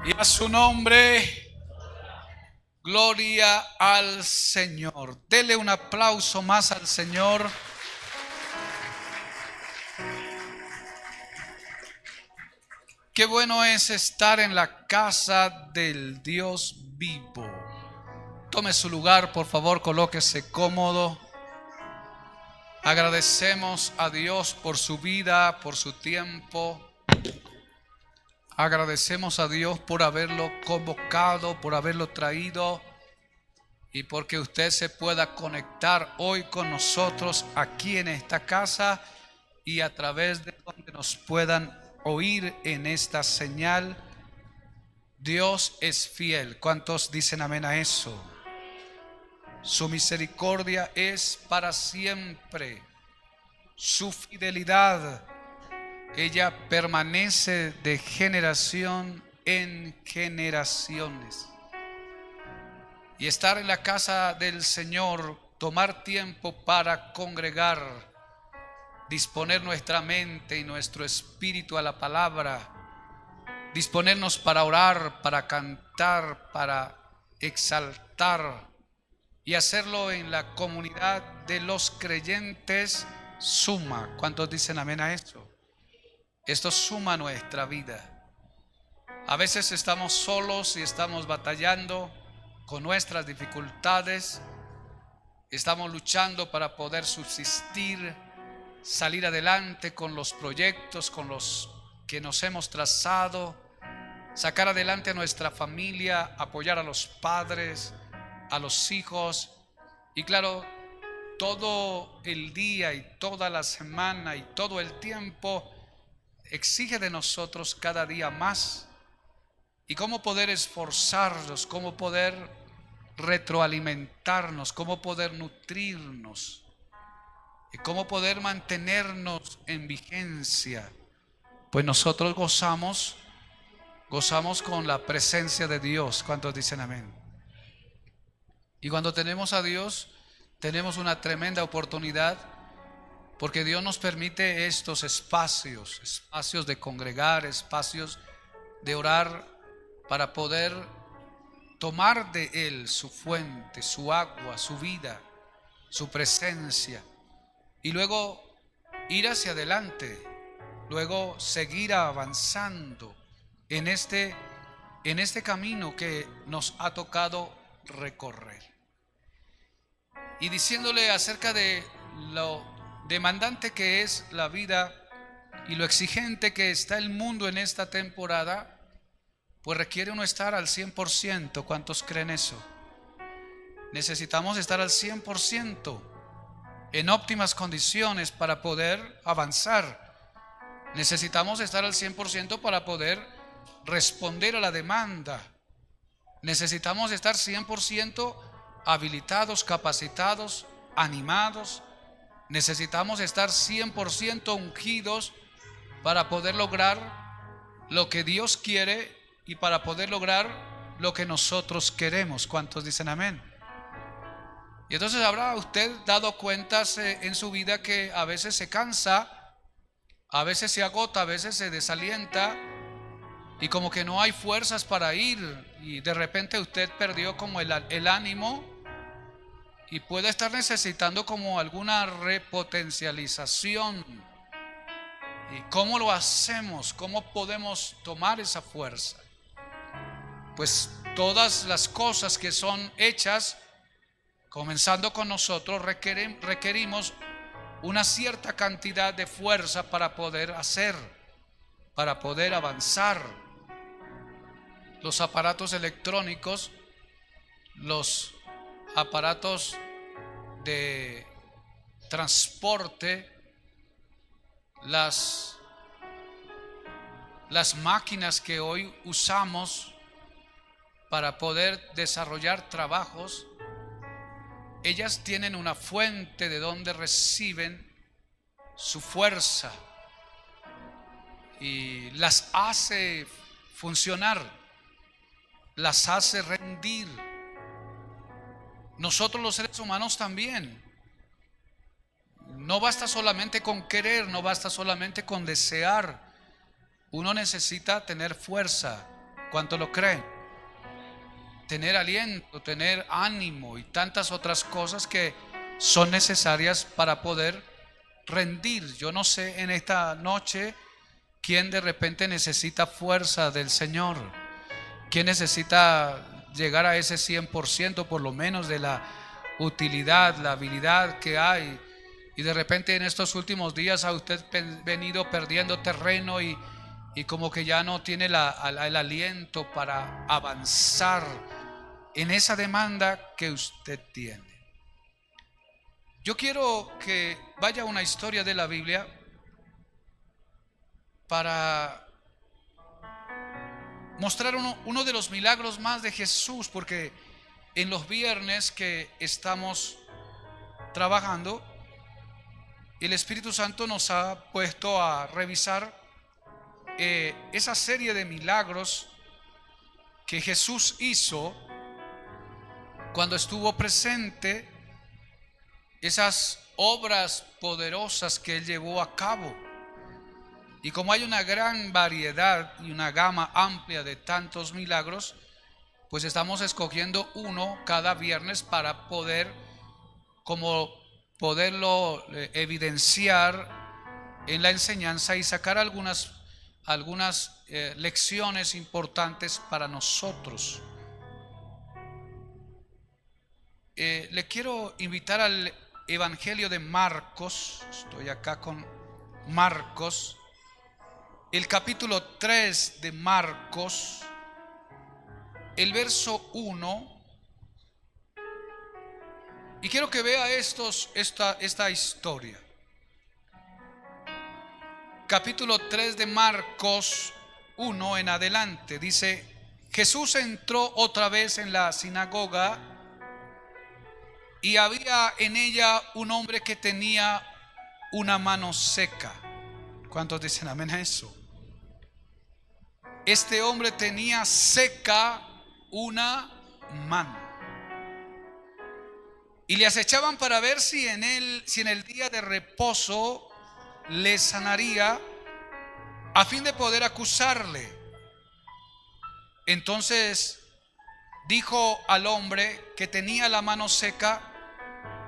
Y a su nombre, gloria al Señor. Dele un aplauso más al Señor. Qué bueno es estar en la casa del Dios vivo. Tome su lugar, por favor, colóquese cómodo. Agradecemos a Dios por su vida, por su tiempo. Agradecemos a Dios por haberlo convocado, por haberlo traído y porque usted se pueda conectar hoy con nosotros aquí en esta casa y a través de donde nos puedan oír en esta señal. Dios es fiel. ¿Cuántos dicen amén a eso? Su misericordia es para siempre. Su fidelidad, ella permanece de generación en generaciones. Y estar en la casa del Señor, tomar tiempo para congregar, disponer nuestra mente y nuestro espíritu a la palabra, disponernos para orar, para cantar, para exaltar y hacerlo en la comunidad de los creyentes suma. ¿Cuántos dicen amén a esto? Esto suma nuestra vida. A veces estamos solos y estamos batallando con nuestras dificultades, estamos luchando para poder subsistir, salir adelante con los proyectos, con los que nos hemos trazado, sacar adelante a nuestra familia, apoyar a los padres, a los hijos. Y claro, todo el día y toda la semana y todo el tiempo exige de nosotros cada día más. Y cómo poder esforzarnos, cómo poder retroalimentarnos, cómo poder nutrirnos y cómo poder mantenernos en vigencia. Pues nosotros gozamos con la presencia de Dios. ¿Cuántos dicen amén? Y cuando tenemos a Dios, tenemos una tremenda oportunidad, porque Dios nos permite estos espacios de congregar, espacios de orar, para poder tomar de Él su fuente, su agua, su vida, su presencia, y luego ir hacia adelante, luego seguir avanzando en este camino que nos ha tocado recorrer. Y diciéndole acerca de lo demandante que es la vida y lo exigente que está el mundo en esta temporada, pues requiere uno estar al 100%. ¿Cuántos creen eso? Necesitamos estar al 100% en óptimas condiciones para poder avanzar. Necesitamos estar al 100% para poder responder a la demanda. Necesitamos estar 100% habilitados, capacitados, animados. Necesitamos estar 100% ungidos para poder lograr lo que Dios quiere y para poder lograr lo que nosotros queremos. ¿Cuántos dicen amén? Y entonces habrá usted dado cuentas en su vida que a veces se cansa, a veces se agota, a veces se desalienta y como que no hay fuerzas para ir, y de repente usted perdió como el ánimo y puede estar necesitando como alguna repotencialización. ¿Y cómo lo hacemos? ¿Cómo podemos tomar esa fuerza? Pues todas las cosas que son hechas, comenzando con nosotros, requerimos una cierta cantidad de fuerza para poder hacer, para poder avanzar. Los aparatos electrónicos, los aparatos de transporte, las máquinas que hoy usamos para poder desarrollar trabajos, ellas tienen una fuente de donde reciben su fuerza y las hace funcionar, las hace rendir. Nosotros los seres humanos también. No basta solamente con querer, no basta solamente con desear. Uno necesita tener fuerza. ¿Cuánto lo creen? Tener aliento, tener ánimo y tantas otras cosas que son necesarias para poder rendir. Yo no sé en esta noche quién de repente necesita fuerza del Señor, quién necesita llegar a ese 100% por lo menos de la utilidad, la habilidad que hay, y de repente en estos últimos días ha usted venido perdiendo terreno y como que ya no tiene el aliento para avanzar en esa demanda que usted tiene. Yo quiero que vaya una historia de la Biblia para mostrar uno de los milagros más de Jesús, porque en los viernes que estamos trabajando, el Espíritu Santo nos ha puesto a revisar esa serie de milagros que Jesús hizo cuando estuvo presente, esas obras poderosas que Él llevó a cabo. Y como hay una gran variedad y una gama amplia de tantos milagros, pues estamos escogiendo uno cada viernes para poderlo evidenciar en la enseñanza y sacar algunas lecciones importantes para nosotros. Le quiero invitar al Evangelio de Marcos. Estoy acá con Marcos, el capítulo 3 de Marcos, el verso 1. Y quiero que vea esta historia. Capítulo 3 de Marcos 1 en adelante. Dice: Jesús entró otra vez en la sinagoga y había en ella un hombre que tenía una mano seca. ¿Cuántos dicen amén a eso? Este hombre tenía seca una mano. Y le acechaban para ver si en el día de reposo le sanaría, a fin de poder acusarle. Entonces dijo al hombre que tenía la mano seca: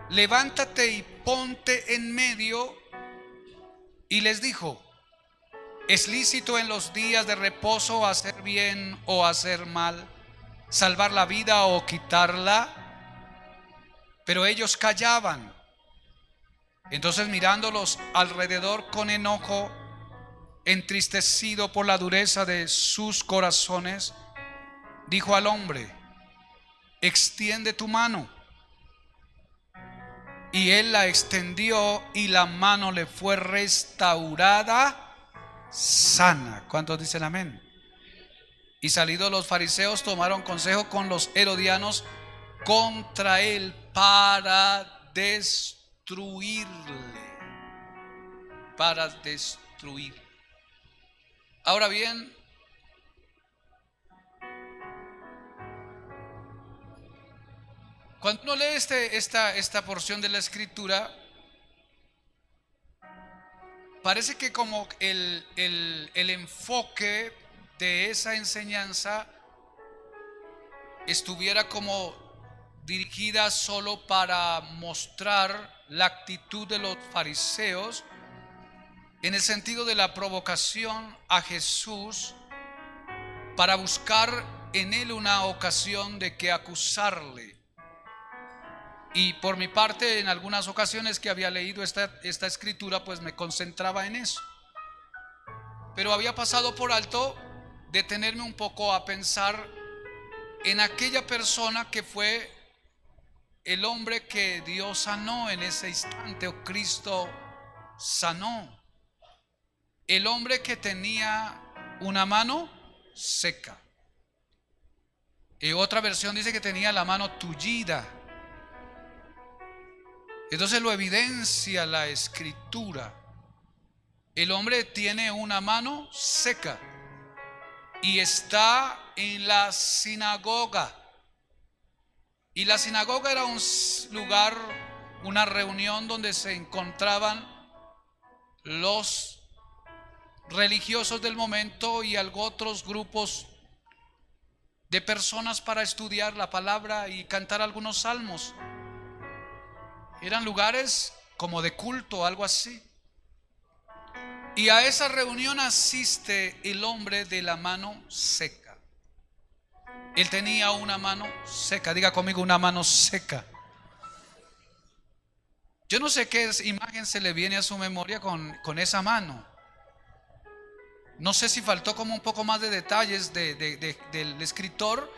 levántate y ponte en medio. Y les dijo: ¿es lícito en los días de reposo hacer bien o hacer mal, salvar la vida o quitarla? Pero ellos callaban. Entonces, mirándolos alrededor con enojo, entristecido por la dureza de sus corazones, dijo al hombre: extiende tu mano. Y él la extendió y la mano le fue restaurada sana. ¿Cuántos dicen amén? Y salidos los fariseos, tomaron consejo con los herodianos contra él para destruirle. Para destruir. Ahora bien, cuando uno lee esta porción de la escritura, parece que como el enfoque de esa enseñanza estuviera como dirigida solo para mostrar la actitud de los fariseos, en el sentido de la provocación a Jesús para buscar en él una ocasión de que acusarle. Y por mi parte, en algunas ocasiones que había leído esta escritura, pues me concentraba en eso. Pero había pasado por alto detenerme un poco a pensar en aquella persona que fue el hombre que Dios sanó en ese instante, o Cristo sanó. El hombre que tenía una mano seca. Y otra versión dice que tenía la mano tullida. Entonces lo evidencia la escritura. El hombre tiene una mano seca y está en la sinagoga. Y la sinagoga era un lugar, una reunión donde se encontraban los religiosos del momento y otros grupos de personas para estudiar la palabra y cantar algunos salmos. Eran lugares como de culto, algo así. Y a esa reunión asiste el hombre de la mano seca. Él tenía una mano seca. Diga conmigo, una mano seca. Yo no sé qué imagen se le viene a su memoria con esa mano. No sé si faltó como un poco más de detalles del escritor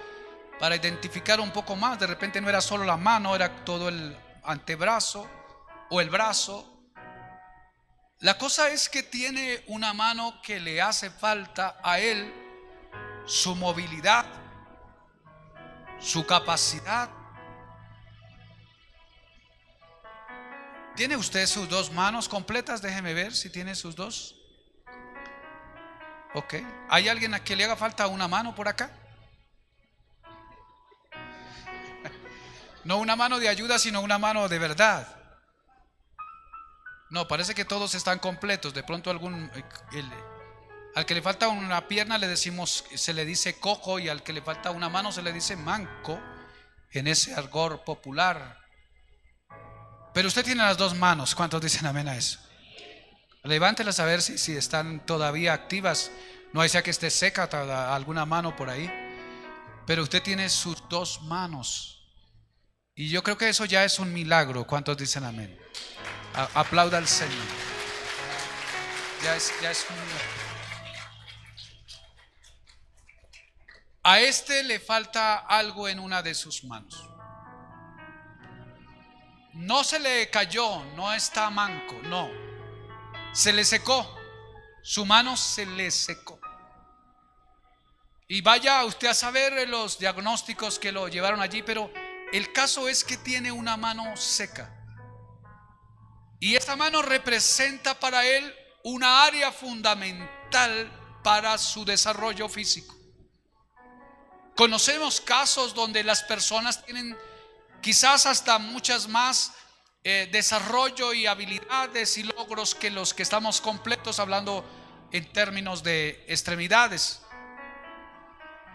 para identificar un poco más. De repente no era solo la mano, era todo el antebrazo o el brazo. La cosa es que tiene una mano que le hace falta a él su movilidad, su capacidad. ¿Tiene usted sus dos manos completas? Déjeme ver si tiene sus dos. Ok. ¿Hay alguien a quien le haga falta una mano por acá? No una mano de ayuda, sino una mano de verdad. No, parece que todos están completos. De pronto al que le falta una pierna se le dice cojo, y al que le falta una mano se le dice manco, en ese argot popular. Pero usted tiene las dos manos. ¿Cuántos dicen amén a eso? Levántelas a ver si están todavía activas. No sea que esté seca alguna mano por ahí. Pero usted tiene sus dos manos. Y yo creo que eso ya es un milagro. ¿Cuántos dicen amén? Aplauda al Señor. Ya es un milagro. A este le falta algo en una de sus manos. No se le cayó, no está manco, no. Se le secó. Su mano se le secó. Y vaya usted a saber los diagnósticos que lo llevaron allí, pero el caso es que tiene una mano seca. Y esta mano representa para él una área fundamental para su desarrollo físico. Conocemos casos donde las personas tienen quizás hasta muchas más desarrollo y habilidades y logros que los que estamos completos, hablando en términos de extremidades,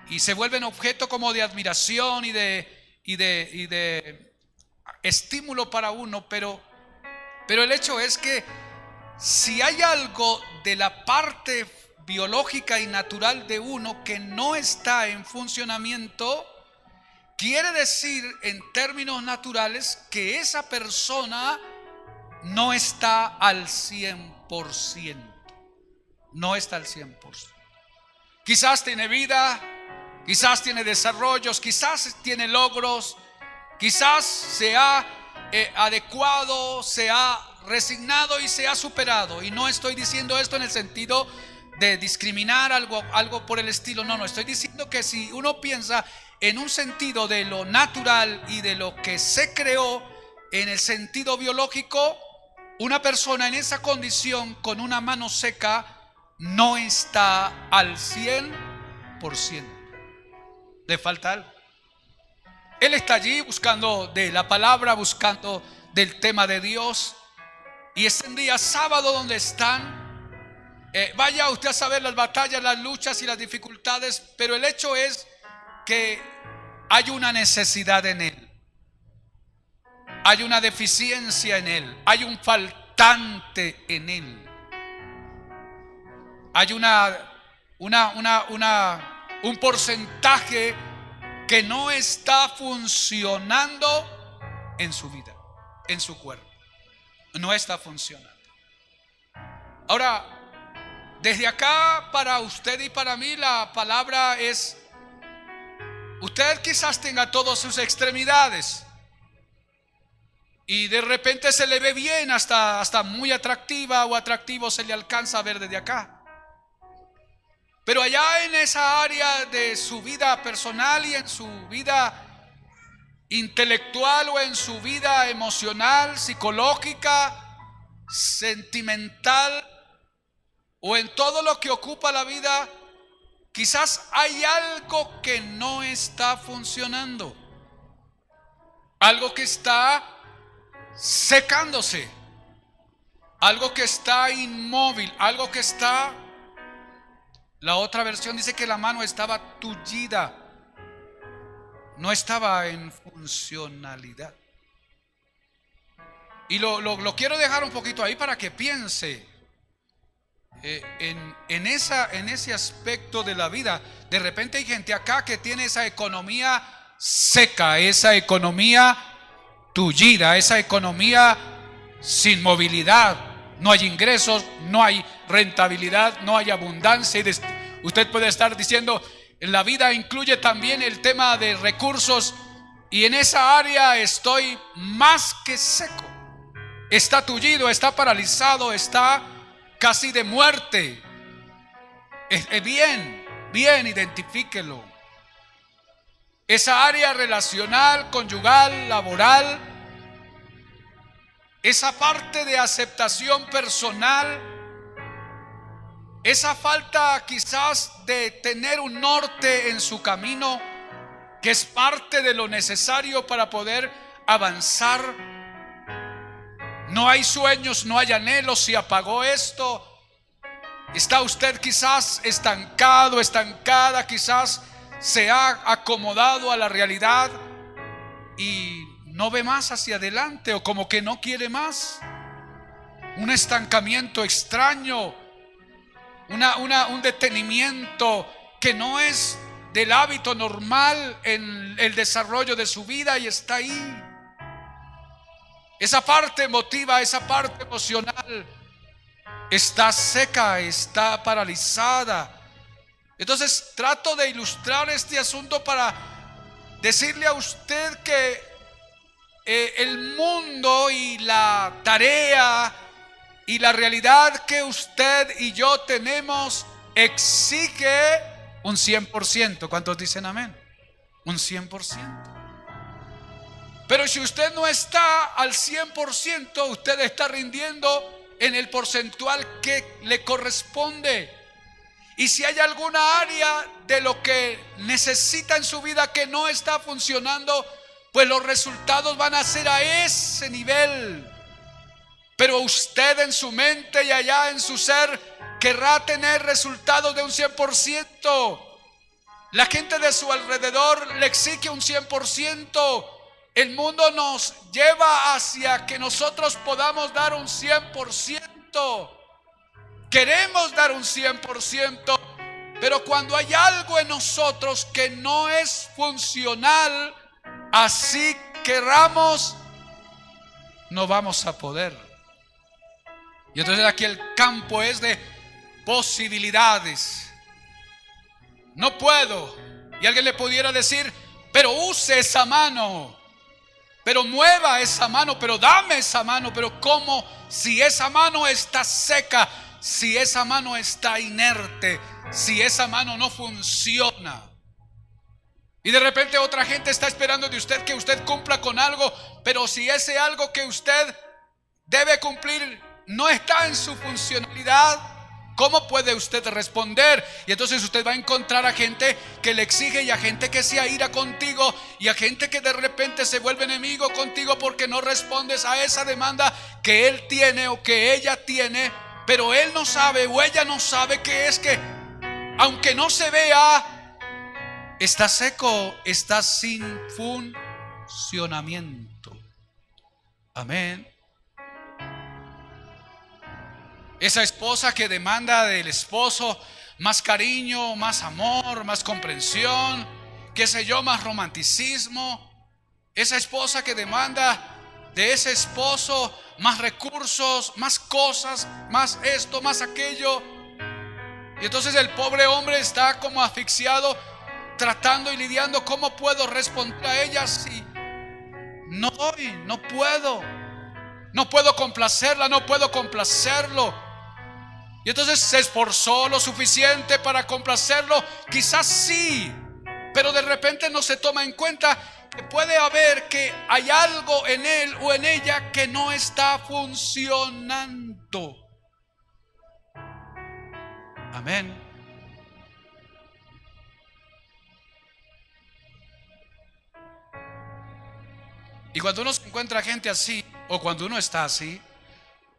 y se vuelven objeto como de admiración y de estímulo para uno. Pero el hecho es que si hay algo de la parte biológica y natural de uno que no está en funcionamiento, quiere decir en términos naturales que esa persona no está al 100%. No está al 100%. Quizás tiene vida, quizás tiene desarrollos, quizás tiene logros, quizás se ha adecuado, se ha resignado y se ha superado. Y no estoy diciendo esto en el sentido de discriminar algo por el estilo. No, estoy diciendo que si uno piensa en un sentido de lo natural y de lo que se creó en el sentido biológico, una persona en esa condición con una mano seca no está al 100%. Le falta algo. Él está allí buscando de la palabra, buscando del tema de Dios. Y es un día sábado donde están. Vaya usted a saber las batallas, las luchas y las dificultades, pero el hecho es que hay una necesidad en él. Hay una deficiencia en él. Hay un faltante en él. Hay un porcentaje que no está funcionando en su vida, en su cuerpo. No está funcionando. Ahora, desde acá para usted y para mí la palabra es: usted quizás tenga todas sus extremidades y de repente se le ve bien, hasta muy atractiva o atractivo se le alcanza a ver desde acá. Pero allá en esa área de su vida personal y en su vida intelectual o en su vida emocional, psicológica, sentimental, o en todo lo que ocupa la vida, quizás hay algo que no está funcionando, algo que está secándose, algo que está inmóvil, algo que está... La otra versión dice que la mano estaba tullida. no estaba en funcionalidad. Y lo quiero dejar un poquito ahí para que piense en ese aspecto de la vida. De repente hay gente acá que tiene esa economía seca, esa economía tullida, esa economía sin movilidad. No hay ingresos, no hay rentabilidad, no hay abundancia. Y usted puede estar diciendo, la vida incluye también el tema de recursos, y en esa área estoy más que seco. Está tullido, está paralizado, está casi de muerte. Bien, identifíquelo. Esa área relacional, conyugal, laboral, esa parte de aceptación personal, esa falta quizás de tener un norte en su camino, que es parte de lo necesario para poder avanzar. No hay sueños, no hay anhelos. Si apagó esto, está usted quizás estancado, estancada, quizás se ha acomodado a la realidad y no ve más hacia adelante, o como que no quiere más. Un estancamiento extraño, un detenimiento que no es del hábito normal en el desarrollo de su vida, y está ahí. Esa parte emotiva, esa parte emocional está seca, está paralizada. Entonces trato de ilustrar este asunto para decirle a usted que el mundo y la tarea y la realidad que usted y yo tenemos exige un 100%. ¿Cuántos dicen amén? Un 100%. Pero si usted no está al 100%, usted está rindiendo en el porcentual que le corresponde. Y si hay alguna área de lo que necesita en su vida que no está funcionando, pues los resultados van a ser a ese nivel. Pero usted en su mente y allá en su ser querrá tener resultados de un 100%. La gente de su alrededor le exige un 100%. El mundo nos lleva hacia que nosotros podamos dar un 100%. Queremos dar un 100%, pero cuando hay algo en nosotros que no es funcional, así querramos, no vamos a poder. Y entonces aquí el campo es de posibilidades. No puedo. Y alguien le pudiera decir, pero use esa mano, pero mueva esa mano, pero dame esa mano. Pero ¿cómo? Si esa mano está seca, si esa mano está inerte, si esa mano no funciona. Y de repente otra gente está esperando de usted que usted cumpla con algo, pero si ese algo que usted debe cumplir no está en su funcionalidad, ¿cómo puede usted responder? Y entonces usted va a encontrar a gente que le exige, y a gente que se aira contigo, y a gente que de repente se vuelve enemigo contigo porque no respondes a esa demanda que él tiene o que ella tiene. Pero él no sabe o ella no sabe que es que, aunque no se vea, está seco, está sin funcionamiento. Amén. Esa esposa que demanda del esposo más cariño, más amor, más comprensión, qué sé yo, más romanticismo. Esa esposa que demanda de ese esposo más recursos, más cosas, más esto, más aquello. Y entonces el pobre hombre está como asfixiado, tratando y lidiando. ¿Cómo puedo responder a ella si no puedo? No puedo complacerla, no puedo complacerlo. Y entonces se esforzó lo suficiente para complacerlo, quizás sí, pero de repente no se toma en cuenta que puede haber que hay algo en él o en ella que no está funcionando. Amén. Y cuando uno se encuentra gente así, o cuando uno está así,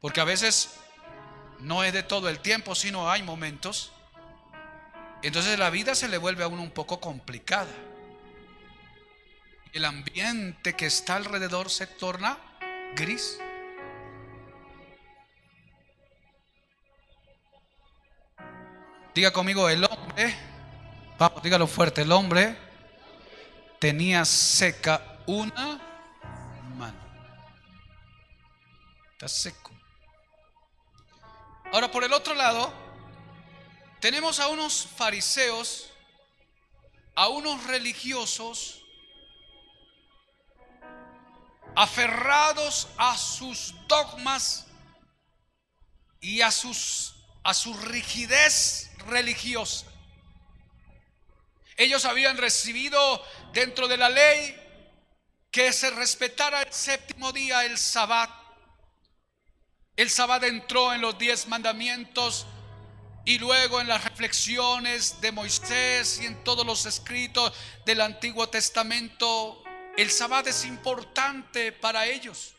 porque a veces no es de todo el tiempo, sino hay momentos, entonces la vida se le vuelve a uno un poco complicada. el ambiente que está alrededor se torna gris. Diga conmigo, el hombre, vamos, dígalo fuerte, el hombre tenía seca una mano. Está seco. Ahora, por el otro lado, tenemos a unos fariseos, a unos religiosos aferrados a sus dogmas y a su rigidez religiosa. Ellos habían recibido dentro de la ley que se respetara el séptimo día, el Sabbat. El Sabbat entró en los 10 mandamientos y luego en las reflexiones de Moisés y en todos los escritos del Antiguo Testamento. El Sabbat es importante para ellos.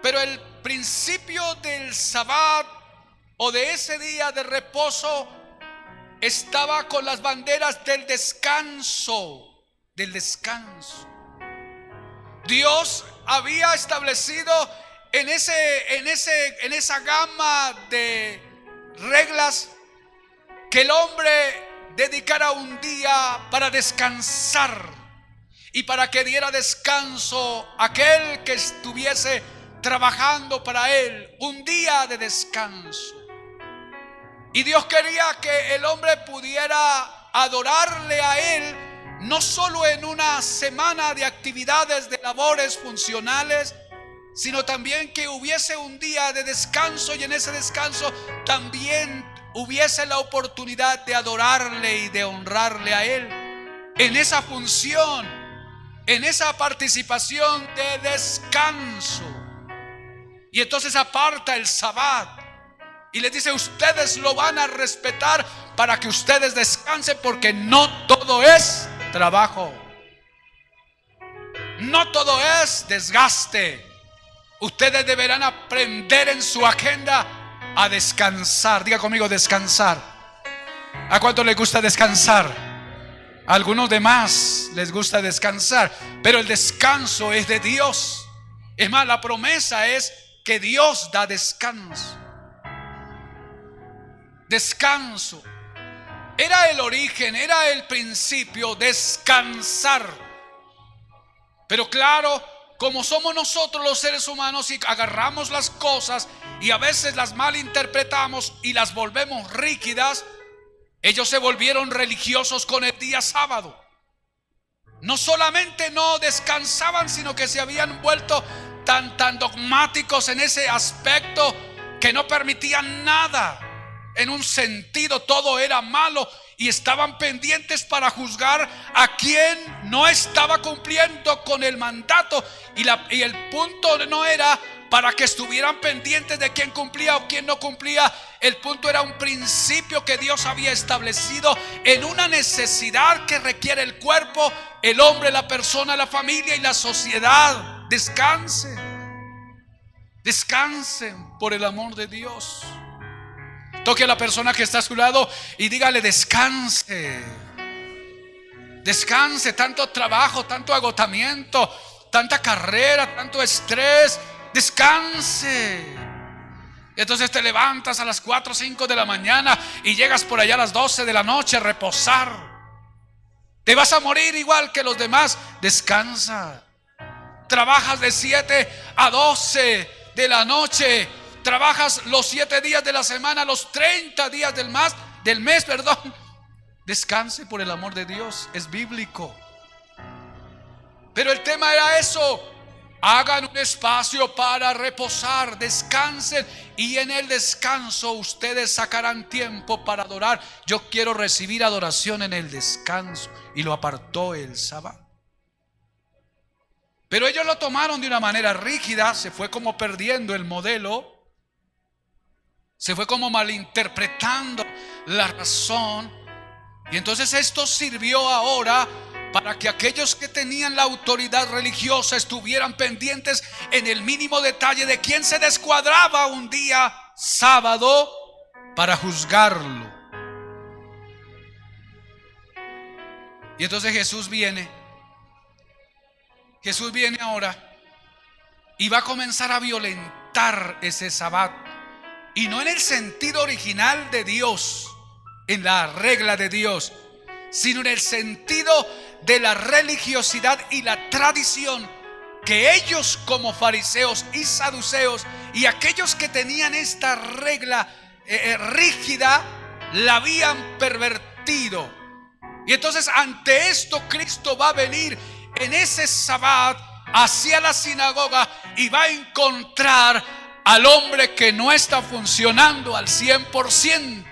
Pero el principio del Sabbat o de ese día de reposo estaba con las banderas del descanso. Dios había establecido en esa gama de reglas que el hombre dedicara un día para descansar y para que diera descanso a aquel que estuviese trabajando para él, un día de descanso. Y Dios quería que el hombre pudiera adorarle a él, no solo en una semana de actividades, de labores funcionales, sino también que hubiese un día de descanso, y en ese descanso también hubiese la oportunidad de adorarle y de honrarle a él. En esa función, en esa participación de descanso. Y entonces aparta el Sabbat y les dice: ustedes lo van a respetar para que ustedes descansen, porque no todo es trabajo, no todo es desgaste. Ustedes deberán aprender en su agenda a descansar. Diga conmigo, descansar. ¿A cuánto les gusta descansar? A algunos demás les gusta descansar, pero el descanso es de Dios. Es más, la promesa es que Dios da descanso. Descanso era el origen, era el principio, descansar. Pero claro, como somos nosotros los seres humanos y agarramos las cosas y a veces las malinterpretamos y las volvemos rígidas, ellos se volvieron religiosos con el día sábado. No solamente no descansaban, sino que se habían vuelto tan dogmáticos en ese aspecto que no permitían nada. En un sentido, todo era malo y estaban pendientes para juzgar a quien no estaba cumpliendo con el mandato. Y el punto no era para que estuvieran pendientes de quién cumplía o quién no cumplía. El punto era un principio que Dios había establecido en una necesidad que requiere el cuerpo, el hombre, la persona, la familia y la sociedad. Descansen, descansen por el amor de Dios. Toque a la persona que está a su lado y dígale: descanse. Descanse, tanto trabajo, tanto agotamiento, tanta carrera, tanto estrés. Descanse. Y entonces te levantas a las 4 o 5 de la mañana y llegas por allá a las 12 de la noche a reposar. Te vas a morir igual que los demás. Descansa. Trabajas de 7 a 12 de la noche. Trabajas los 7 días de la semana, los 30 días del mes. Descanse por el amor de Dios. Es bíblico. Pero el tema era eso. Hagan un espacio para reposar, descansen, y en el descanso ustedes sacarán tiempo para adorar. Yo quiero recibir adoración en el descanso. Y lo apartó el sábado. Pero ellos lo tomaron de una manera rígida. Se fue como perdiendo el modelo. Se fue como malinterpretando la razón. Y entonces esto sirvió ahora para que aquellos que tenían la autoridad religiosa estuvieran pendientes en el mínimo detalle de quién se descuadraba un día sábado para juzgarlo. Y entonces Jesús viene ahora y va a comenzar a violentar ese Sabbat. Y no en el sentido original de Dios, en la regla de Dios, sino en el sentido de la religiosidad y la tradición que ellos, como fariseos y saduceos, y aquellos que tenían esta regla rígida, la habían pervertido. Y entonces ante esto Cristo va a venir en ese Sabbat hacia la sinagoga y va a encontrar al hombre que no está funcionando al 100%.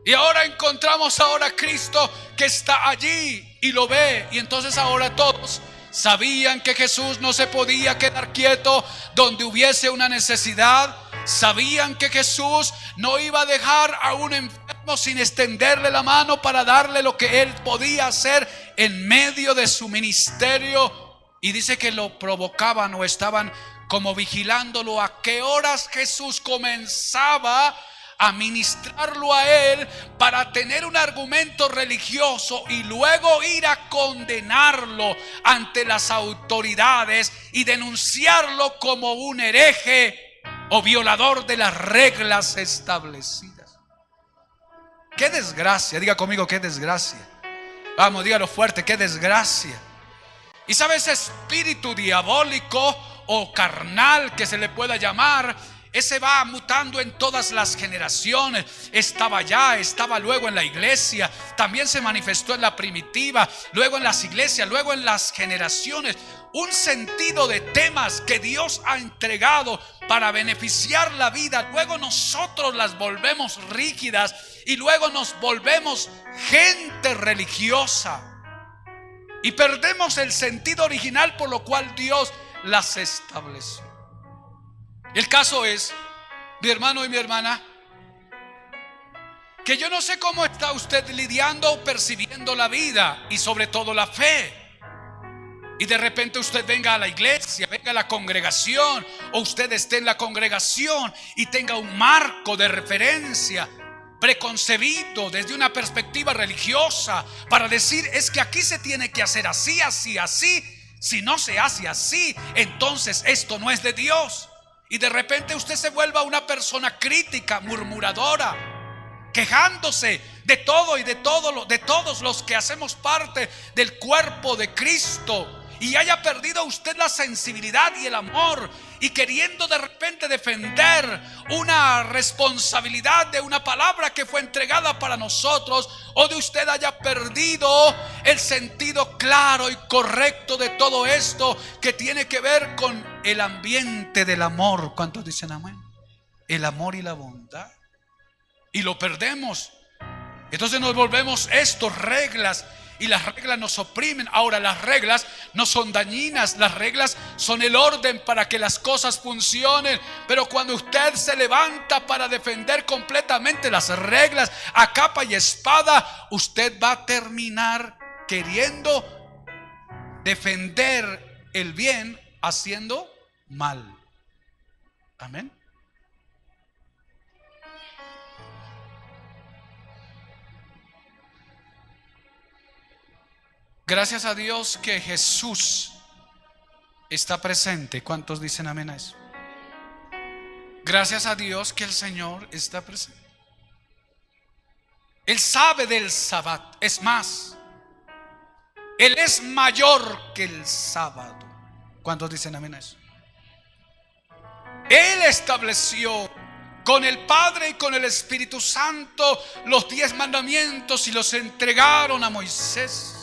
Y ahora encontramos a Cristo que está allí y lo ve. Y entonces ahora todos sabían que Jesús no se podía quedar quieto donde hubiese una necesidad. Sabían que Jesús no iba a dejar a un enfermo sin extenderle la mano para darle lo que él podía hacer en medio de su ministerio. Y dice que lo provocaban o estaban como vigilándolo a qué horas Jesús comenzaba a ministrarlo a él para tener un argumento religioso y luego ir a condenarlo ante las autoridades y denunciarlo como un hereje o violador de las reglas establecidas. ¡Qué desgracia! Diga conmigo, ¡qué desgracia! Vamos, dígalo fuerte, ¡qué desgracia! Y sabe, ese espíritu diabólico o carnal que se le pueda llamar, ese va mutando en todas las generaciones. Estaba allá, estaba luego en la iglesia, también se manifestó en la primitiva, luego en las iglesias, luego en las generaciones. Un sentido de temas que Dios ha entregado para beneficiar la vida. Luego nosotros las volvemos rígidas y luego nos volvemos gente religiosa y perdemos el sentido original por lo cual Dios las estableció. El caso es, mi hermano y mi hermana, que yo no sé cómo está usted lidiando o percibiendo la vida y sobre todo la fe. Y de repente usted venga a la iglesia, venga a la congregación, o usted esté en la congregación y tenga un marco de referencia preconcebido desde una perspectiva religiosa para decir: es que aquí se tiene que hacer así, así, así. Si no se hace así, entonces esto no es de Dios. Y de repente usted se vuelva una persona crítica, murmuradora, quejándose de todo y de todos los que hacemos parte del cuerpo de Cristo, y haya perdido usted la sensibilidad y el amor, y queriendo de repente defender una responsabilidad de una palabra que fue entregada para nosotros, o de usted haya perdido el sentido claro y correcto de todo esto que tiene que ver con el ambiente del amor. ¿Cuántos dicen amén? El amor y la bondad. Y lo perdemos. Entonces nos volvemos reglas, y las reglas nos oprimen. Ahora, las reglas no son dañinas, las reglas son el orden para que las cosas funcionen. Pero cuando usted se levanta para defender completamente las reglas a capa y espada, usted va a terminar queriendo defender el bien haciendo mal. Amén. Gracias a Dios que Jesús está presente. ¿Cuántos dicen amén a eso? Gracias a Dios que el Señor está presente. Él sabe del Sabbat. Es más, Él es mayor que el sábado. ¿Cuántos dicen amén a eso? Él estableció con el Padre y con el Espíritu Santo los 10 mandamientos y los entregaron a Moisés.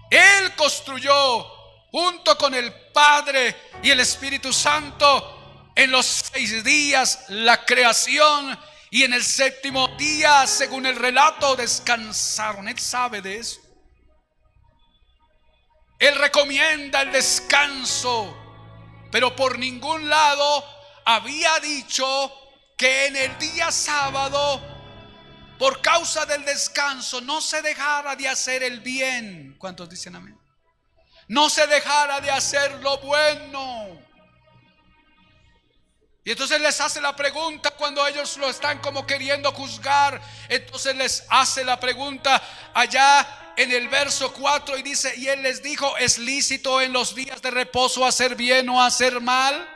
Él construyó junto con el Padre y el Espíritu Santo en los 6 días la creación, y en el 7º día, según el relato, descansaron. Él sabe de eso. Él recomienda el descanso, pero por ningún lado había dicho que en el día sábado, por causa del descanso, no se dejara de hacer el bien. ¿Cuántos dicen amén? No se dejara de hacer lo bueno. Y entonces les hace la pregunta cuando ellos lo están como queriendo juzgar. Entonces les hace la pregunta allá en el verso 4 y dice: y él les dijo: ¿es lícito en los días de reposo hacer bien o hacer mal?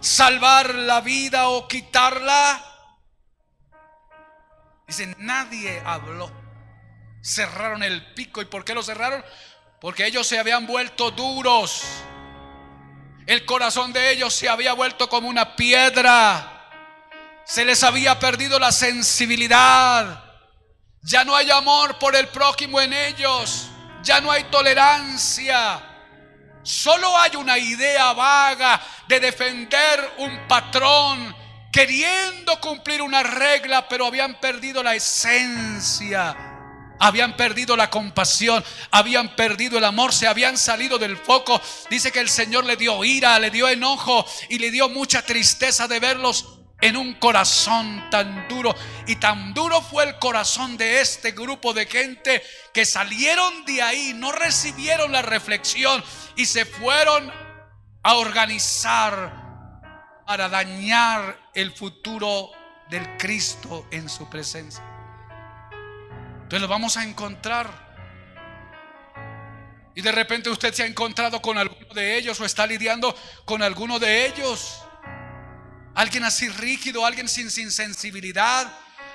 ¿Salvar la vida o quitarla? Dice: nadie habló. Cerraron el pico. ¿Y por qué lo cerraron? Porque ellos se habían vuelto duros. El corazón de ellos se había vuelto como una piedra. Se les había perdido la sensibilidad. Ya no hay amor por el prójimo en ellos. Ya no hay tolerancia. Solo hay una idea vaga de defender un patrón, queriendo cumplir una regla, pero habían perdido la esencia. Habían perdido la compasión, habían perdido el amor, se habían salido del foco. Dice que el Señor le dio ira, le dio enojo y le dio mucha tristeza de verlos en un corazón tan duro. Y tan duro fue el corazón de este grupo de gente que salieron de ahí, no recibieron la reflexión y se fueron a organizar para dañar el futuro del Cristo en su presencia. Entonces lo vamos a encontrar. Y de repente usted se ha encontrado con alguno de ellos o está lidiando con alguno de ellos. Alguien así rígido, alguien sin sensibilidad,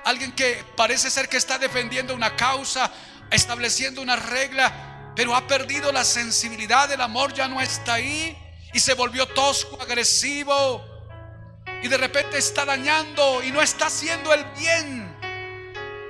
alguien que parece ser que está defendiendo una causa, estableciendo una regla, pero ha perdido la sensibilidad. El amor ya no está ahí y se volvió tosco, agresivo, y de repente está dañando y no está haciendo el bien.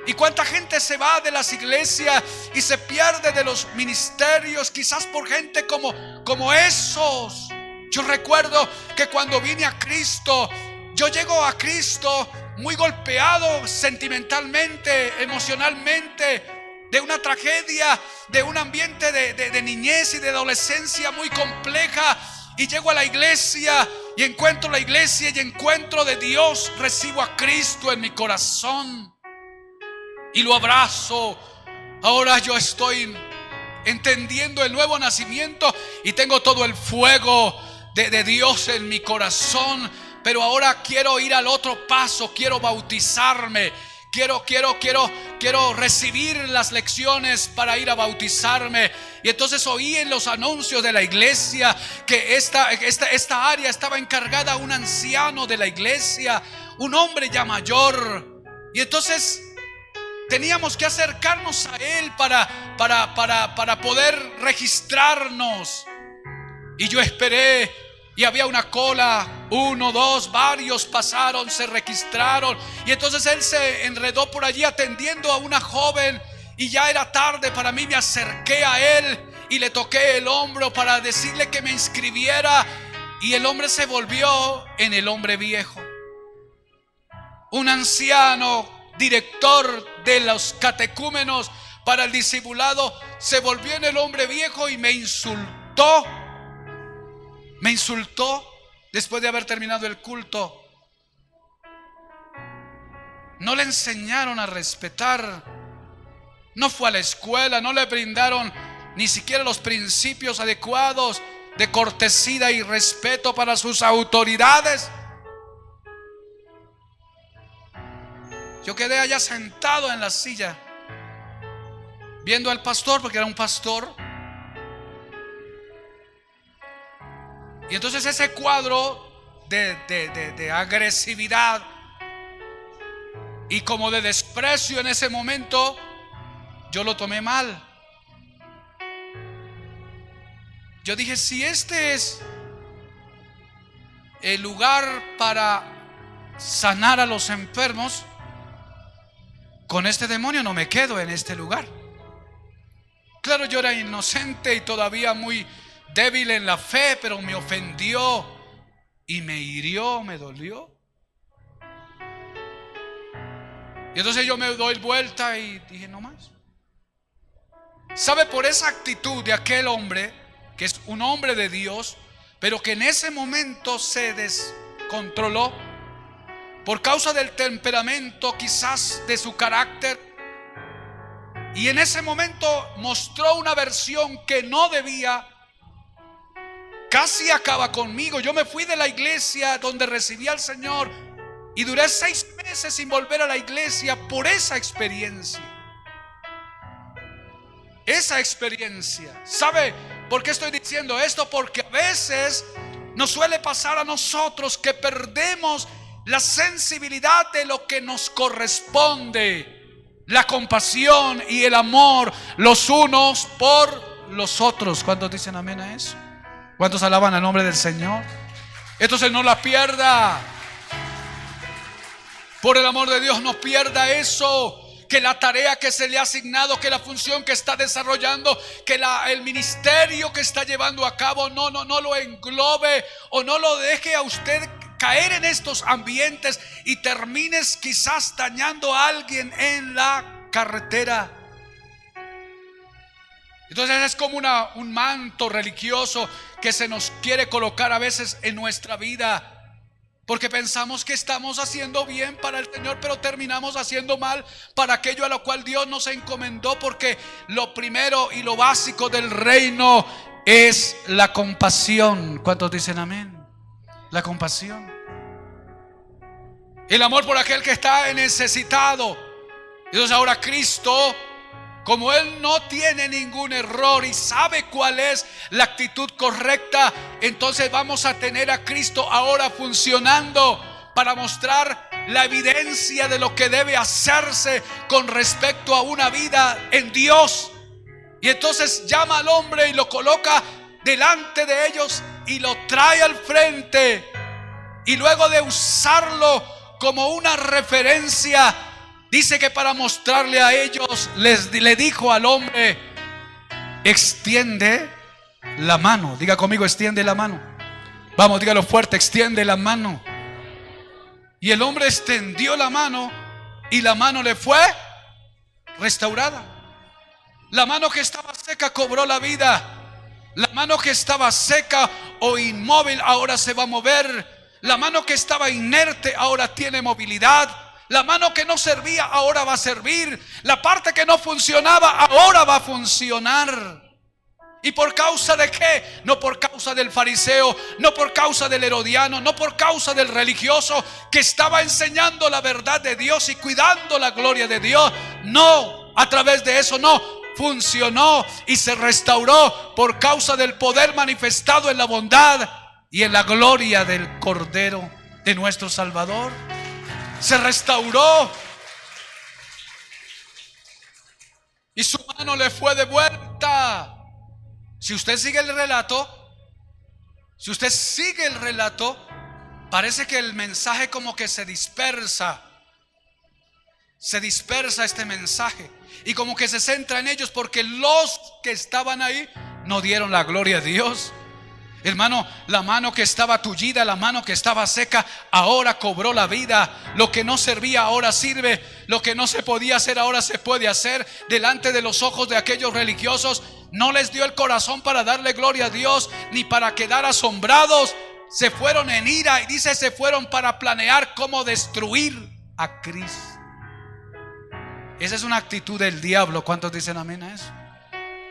Y cuánta gente se va de las iglesias y se pierde de los ministerios, quizás por gente como esos. Yo recuerdo que cuando vine a Cristo, yo llego a Cristo muy golpeado sentimentalmente, emocionalmente, de una tragedia, de un ambiente de niñez y de adolescencia muy compleja. Y llego a la iglesia y encuentro la iglesia y encuentro de Dios, recibo a Cristo en mi corazón y lo abrazo. Ahora yo estoy entendiendo el nuevo nacimiento y tengo todo el fuego de Dios en mi corazón. Pero ahora quiero ir al otro paso, quiero bautizarme. Quiero recibir las lecciones para ir a bautizarme. Y entonces oí en los anuncios de la iglesia que esta área estaba encargada a un anciano de la iglesia, un hombre ya mayor. Y entonces teníamos que acercarnos a él para poder registrarnos. Y yo esperé y había una cola, 1, 2, varios pasaron, se registraron. Y entonces él se enredó por allí atendiendo a una joven y ya era tarde para mí. Me acerqué a él y le toqué el hombro para decirle que me inscribiera. Y el hombre se volvió en el hombre viejo. Un anciano, director de los catecúmenos para el discipulado, se volvió en el hombre viejo y me insultó. Me insultó después de haber terminado el culto. No le enseñaron a respetar. No fue a la escuela, no le brindaron ni siquiera los principios adecuados de cortesía y respeto para sus autoridades. Yo quedé allá sentado en la silla viendo al pastor, porque era un pastor. Y entonces ese cuadro de agresividad y como de desprecio en ese momento, yo lo tomé mal. Yo dije: si este es el lugar para sanar a los enfermos, con este demonio no me quedo en este lugar. Claro, yo era inocente y todavía muy débil en la fe, pero me ofendió y me hirió, me dolió. Y entonces yo me doy vuelta y dije: no más. ¿Sabe? Por esa actitud de aquel hombre, que es un hombre de Dios, pero que en ese momento se descontroló por causa del temperamento, quizás de su carácter, y en ese momento mostró una versión que no debía, casi acaba conmigo. Yo me fui de la iglesia donde recibí al Señor y duré 6 meses sin volver a la iglesia por esa experiencia. Esa experiencia. ¿Sabe por qué estoy diciendo esto? Porque a veces nos suele pasar a nosotros que perdemos la sensibilidad de lo que nos corresponde, la compasión y el amor los unos por los otros. ¿Cuántos dicen amén a eso? ¿Cuántos alaban al nombre del Señor? Entonces no la pierda. Por el amor de Dios, no pierda eso. Que la tarea que se le ha asignado, que la función que está desarrollando, que el ministerio que está llevando a cabo no lo englobe o no lo deje a usted caer en estos ambientes y termines quizás dañando a alguien en la carretera. Entonces es como un manto religioso que se nos quiere colocar a veces en nuestra vida, porque pensamos que estamos haciendo bien para el Señor, pero terminamos haciendo mal para aquello a lo cual Dios nos encomendó, porque lo primero y lo básico del reino es la compasión. ¿Cuántos dicen amén? La compasión. El amor por aquel que está necesitado. Entonces ahora Cristo, como Él no tiene ningún error y sabe cuál es la actitud correcta, entonces vamos a tener a Cristo ahora funcionando para mostrar la evidencia de lo que debe hacerse con respecto a una vida en Dios. Y entonces llama al hombre y lo coloca delante de ellos y lo trae al frente. Y luego de usarlo como una referencia, dice que para mostrarle a ellos le dijo al hombre: extiende la mano. Diga conmigo, extiende la mano. Vamos, dígalo fuerte, extiende la mano. Y el hombre extendió la mano y la mano le fue restaurada. La mano que estaba seca cobró la vida. La mano que estaba seca o inmóvil ahora se va a mover. La mano que estaba inerte ahora tiene movilidad. La mano que no servía ahora va a servir. La parte que no funcionaba ahora va a funcionar. ¿Y por causa de qué? No por causa del fariseo, no por causa del herodiano, no por causa del religioso que estaba enseñando la verdad de Dios y cuidando la gloria de Dios. No, a través de eso no. Funcionó y se restauró por causa del poder manifestado en la bondad y en la gloria del Cordero de nuestro Salvador. Se restauró y su mano le fue devuelta. Si usted sigue el relato, parece que el mensaje como que se dispersa este mensaje y como que se centra en ellos, porque los que estaban ahí no dieron la gloria a Dios. Hermano, la mano que estaba tullida, la mano que estaba seca, ahora cobró la vida. Lo que no servía ahora sirve. Lo que no se podía hacer ahora se puede hacer. Delante de los ojos de aquellos religiosos, no les dio el corazón para darle gloria a Dios, ni para quedar asombrados. Se fueron en ira, y dice, se fueron para planear cómo destruir a Cristo. Esa es una actitud del diablo. ¿Cuántos dicen amén a eso?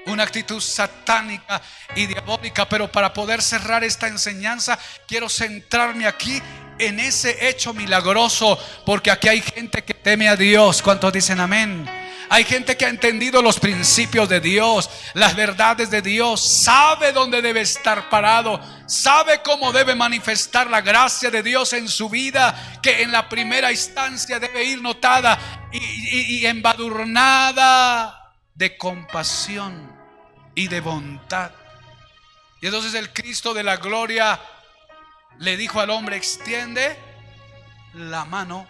Una actitud satánica y diabólica. Pero para poder cerrar esta enseñanza, quiero centrarme aquí en ese hecho milagroso, porque aquí hay gente que teme a Dios. ¿Cuántos dicen amén? Hay gente que ha entendido los principios de Dios, las verdades de Dios, sabe dónde debe estar parado, sabe cómo debe manifestar la gracia de Dios en su vida, que en la primera instancia debe ir notada y embadurnada de compasión y de bondad. Y entonces el Cristo de la gloria le dijo al hombre: extiende la mano.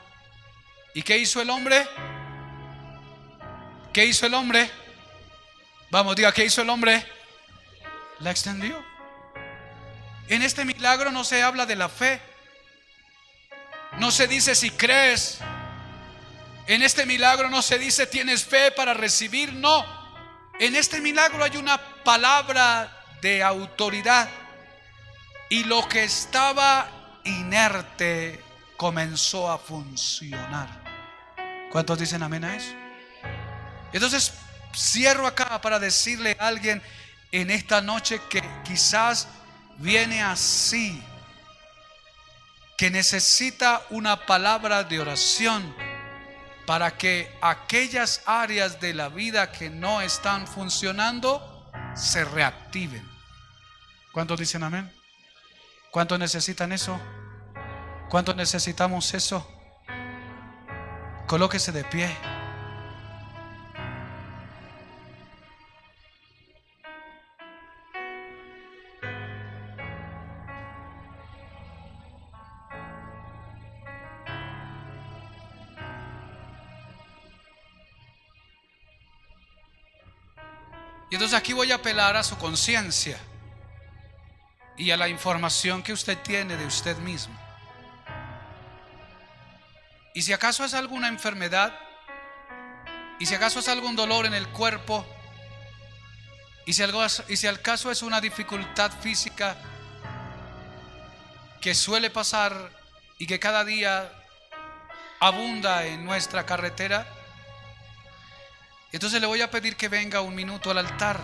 ¿Y qué hizo el hombre? ¿Qué hizo el hombre? Vamos, diga, ¿qué hizo el hombre? La extendió. En este milagro no se habla de la fe. No se dice si crees. En este milagro no se dice tienes fe para recibir. No. En este milagro hay una palabra de autoridad. Y lo que estaba inerte comenzó a funcionar. ¿Cuántos dicen amén a eso? Entonces cierro acá para decirle a alguien en esta noche que quizás viene así, que necesita una palabra de oración para que aquellas áreas de la vida que no están funcionando se reactiven. ¿Cuántos dicen amén? ¿Cuántos necesitan eso? ¿Cuántos necesitamos eso? Colóquese de pie. Y entonces aquí voy a apelar a su conciencia y a la información que usted tiene de usted mismo. Y si acaso es alguna enfermedad, y si acaso es algún dolor en el cuerpo, y si al caso es una dificultad física que suele pasar y que cada día abunda en nuestra carretera, entonces le voy a pedir que venga un minuto al altar.